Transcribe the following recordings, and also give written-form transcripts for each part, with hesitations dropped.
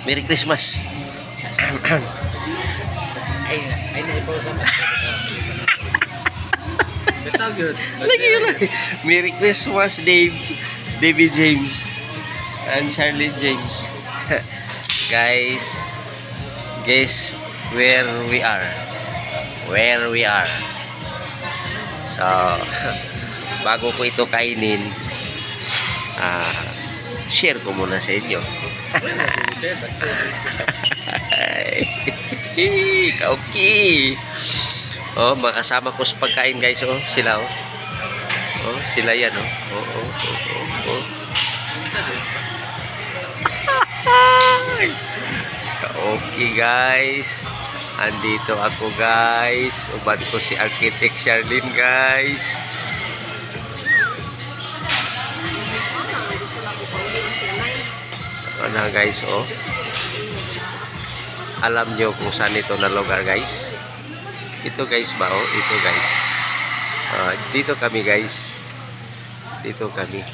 Merry Christmas. Ay na ipo sa Merry Christmas, David James and Charlie James. Guys, guess where we are. So, bago ko ito kainin, share ko muna sa inyo. Okay. Oh, makasama ko sa pagkain, guys. Oh, sila oh. Oh, sila yan oh. Oh. Okay, guys. Andito ako, guys. Uban ko si Architect Charlene, guys. Ano, guys, oh. Alam nyo kung saan ito na lugar, guys. Ito, guys, ba, oh. Ito, guys. Dito kami, guys. Dito kami.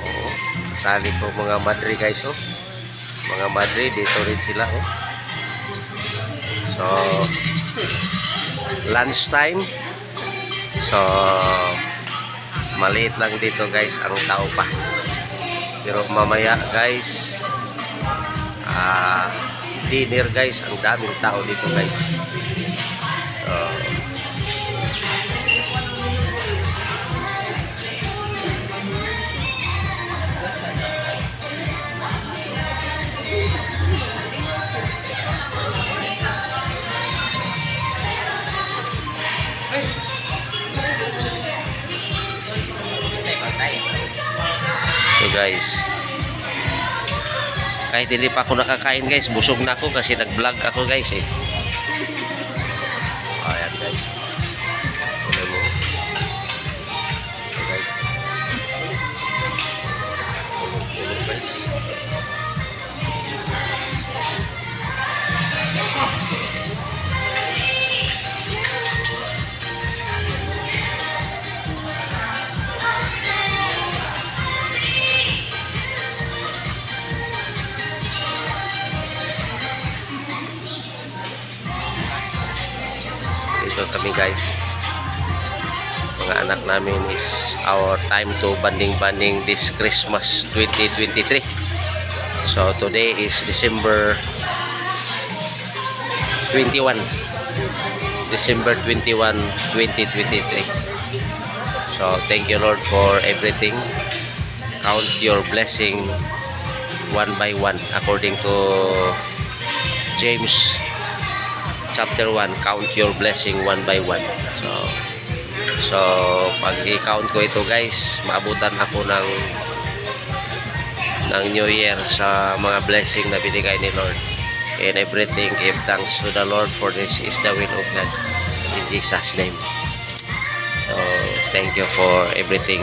Oh, sali ko mga madre, guys, oh. Mga madre, dito rin sila, oh. So, lunch time. So, maliit lang dito, guys, ang tao pa. Pero mamaya, guys, dinner, guys, ang daming tao dito, guys. So, guys, kahit hindi pa ako nakakain, guys, busog na ako kasi nag-vlog ako, guys, eh. Ayan, guys. Alam mo. So, guys. Tulog, guys. Ito kami, guys. Mga anak namin is our time to banding this Christmas 2023. So today is December 21, 2023. So thank you, Lord, for everything. Count your blessing one by one according to James chapter 1, count your blessing one by one. So pag i-count ko ito, guys, maabutan ako ng New Year sa mga blessing na binigay ni Lord. And everything, give thanks to the Lord, for this is the will of God, in Jesus' name. So thank you for everything.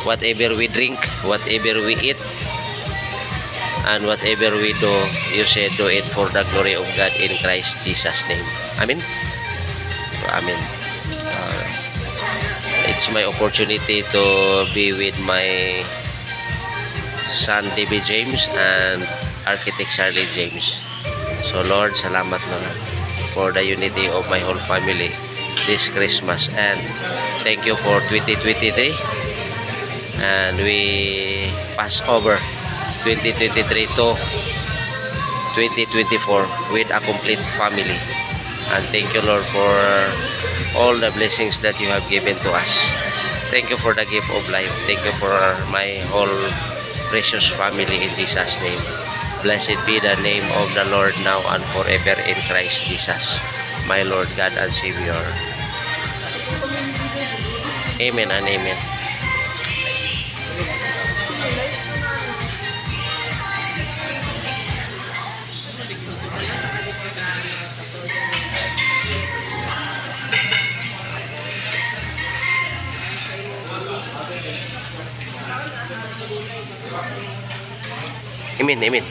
Whatever we drink, whatever we eat, and whatever we do, you say do it for the glory of God in Christ Jesus' name. Amen. So, amen. It's my opportunity to be with my son David James and Architect Charlie James. So Lord, salamat, Lord, for the unity of my whole family this Christmas, and thank you for 2023, and we pass over 2023 to 2024 with a complete family. And thank you, Lord, for all the blessings that you have given to us. Thank you for the gift of life. Thank you for my whole precious family, in Jesus' name. Blessed be the name of the Lord now and forever, in Christ Jesus, my Lord, God, and Savior. Amen and amen. Amen, amen.